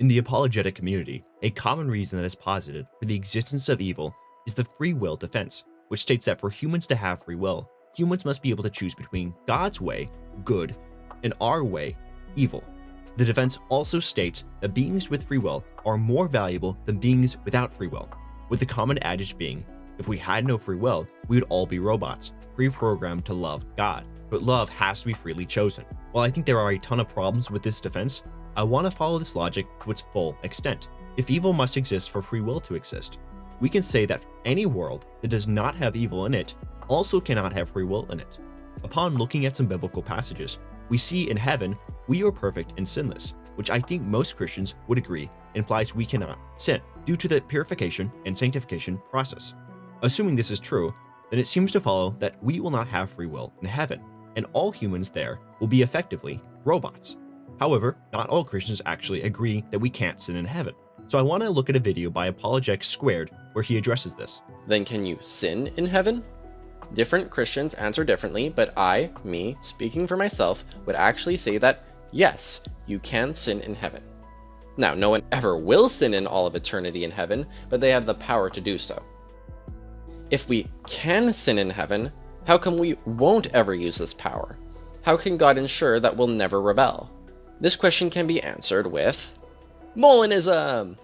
In the apologetic community, a common reason that is posited for the existence of evil is the free will defense, which states that for humans to have free will, humans must be able to choose between God's way, good, and our way, evil. The defense also states that beings with free will are more valuable than beings without free will, with the common adage being, if we had no free will, we would all be robots, pre-programmed to love God, but love has to be freely chosen. While I think there are a ton of problems with this defense, I want to follow this logic to its full extent. If evil must exist for free will to exist, we can say that any world that does not have evil in it also cannot have free will in it. Upon looking at some biblical passages, we see in heaven we are perfect and sinless, which I think most Christians would agree implies we cannot sin due to the purification and sanctification process. Assuming this is true, then it seems to follow that we will not have free will in heaven, and all humans there will be effectively robots. However, not all Christians actually agree that we can't sin in heaven. So I want to look at a video by Apologetics Squared where he addresses this. Then can you sin in heaven? Different Christians answer differently, but me, speaking for myself, would actually say that yes, you can sin in heaven. Now, no one ever will sin in all of eternity in heaven, but they have the power to do so. If we can sin in heaven, how come we won't ever use this power? How can God ensure that we'll never rebel? This question can be answered with Molinism!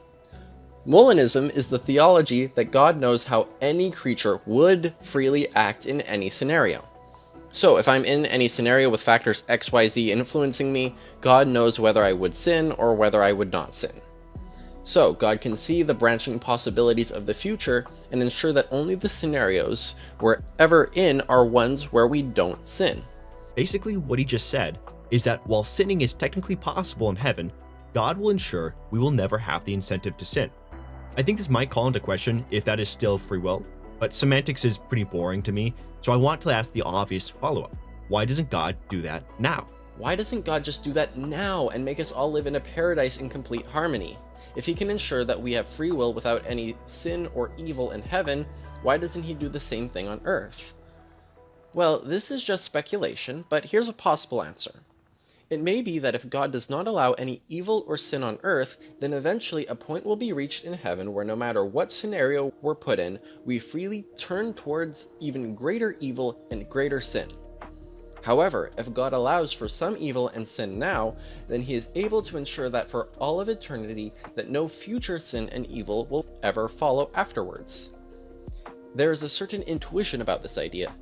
Molinism is the theology that God knows how any creature would freely act in any scenario. So if I'm in any scenario with factors X, Y, Z influencing me, God knows whether I would sin or whether I would not sin. So God can see the branching possibilities of the future and ensure that only the scenarios we're ever in are ones where we don't sin. Basically, what he just said is that while sinning is technically possible in heaven, God will ensure we will never have the incentive to sin. I think this might call into question if that is still free will, but semantics is pretty boring to me, so I want to ask the obvious follow-up. Why doesn't God do that now? Why doesn't God just do that now and make us all live in a paradise in complete harmony? If he can ensure that we have free will without any sin or evil in heaven, why doesn't he do the same thing on earth? Well, this is just speculation, but here's a possible answer. It may be that if God does not allow any evil or sin on earth, then eventually a point will be reached in heaven where no matter what scenario we're put in, we freely turn towards even greater evil and greater sin. However, if God allows for some evil and sin now, then he is able to ensure that for all of eternity that no future sin and evil will ever follow afterwards. There is a certain intuition about this idea.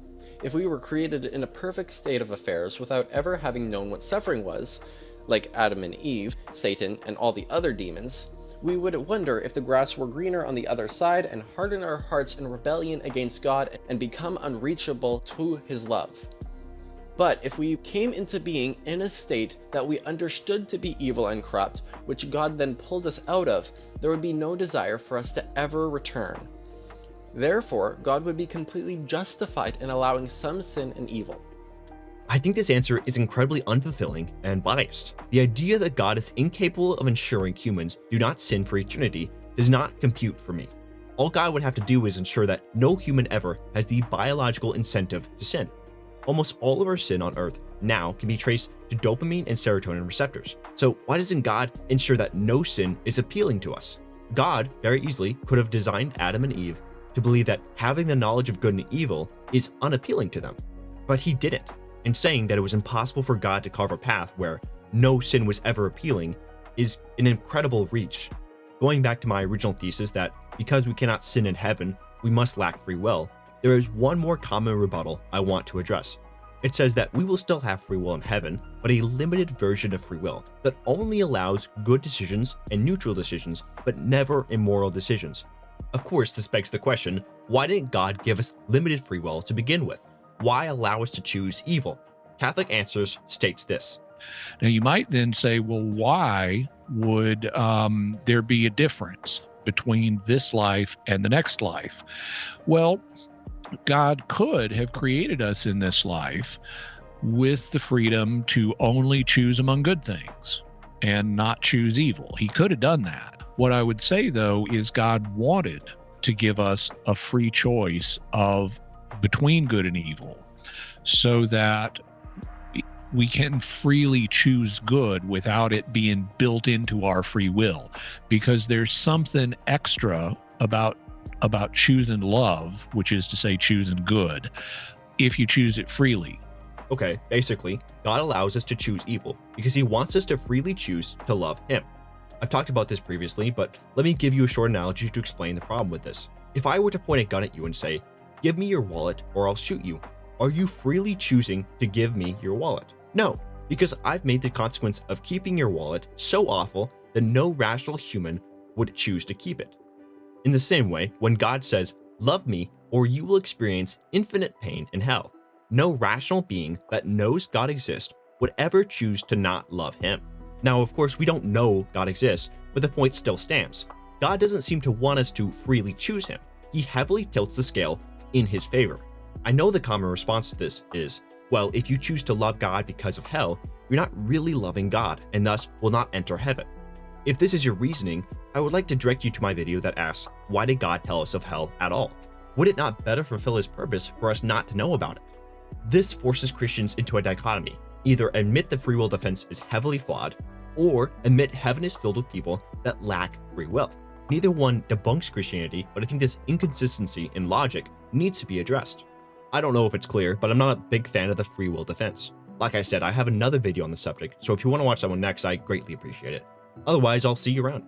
If we were created in a perfect state of affairs without ever having known what suffering was, like Adam and Eve, Satan, and all the other demons, we would wonder if the grass were greener on the other side and harden our hearts in rebellion against God and become unreachable to his love. But if we came into being in a state that we understood to be evil and corrupt, which God then pulled us out of, there would be no desire for us to ever return. Therefore, God would be completely justified in allowing some sin and evil. I think this answer is incredibly unfulfilling and biased. The idea that God is incapable of ensuring humans do not sin for eternity does not compute for me. All God would have to do is ensure that no human ever has the biological incentive to sin. Almost all of our sin on Earth now can be traced to dopamine and serotonin receptors. So why doesn't God ensure that no sin is appealing to us? God very easily could have designed Adam and Eve to believe that having the knowledge of good and evil is unappealing to them. But he didn't, and saying that it was impossible for God to carve a path where no sin was ever appealing is an incredible reach. Going back to my original thesis that because we cannot sin in heaven, we must lack free will, there is one more common rebuttal I want to address. It says that we will still have free will in heaven, but a limited version of free will that only allows good decisions and neutral decisions, but never immoral decisions. Of course, this begs the question, why didn't God give us limited free will to begin with? Why allow us to choose evil? Catholic Answers states this. Now, you might then say, well, why would there be a difference between this life and the next life? Well, God could have created us in this life with the freedom to only choose among good things and not choose evil. He could have done that. What I would say, though, is God wanted to give us a free choice of between good and evil so that we can freely choose good without it being built into our free will, because there's something extra about choosing love, which is to say choosing good, if you choose it freely. Okay, basically, God allows us to choose evil because he wants us to freely choose to love him. I've talked about this previously, but let me give you a short analogy to explain the problem with this. If I were to point a gun at you and say, "Give me your wallet or I'll shoot you," are you freely choosing to give me your wallet? No, because I've made the consequence of keeping your wallet so awful that no rational human would choose to keep it. In the same way, when God says, "Love me or you will experience infinite pain in hell," no rational being that knows God exists would ever choose to not love him. Now, of course, we don't know God exists, but the point still stands. God doesn't seem to want us to freely choose him. He heavily tilts the scale in his favor. I know the common response to this is, well, if you choose to love God because of hell, you're not really loving God and thus will not enter heaven. If this is your reasoning, I would like to direct you to my video that asks, why did God tell us of hell at all? Would it not better fulfill his purpose for us not to know about it? This forces Christians into a dichotomy. Either admit the free will defense is heavily flawed, or admit heaven is filled with people that lack free will. Neither one debunks Christianity, but I think this inconsistency in logic needs to be addressed. I don't know if it's clear, but I'm not a big fan of the free will defense. Like I said, I have another video on the subject, so if you want to watch that one next, I greatly appreciate it. Otherwise, I'll see you around.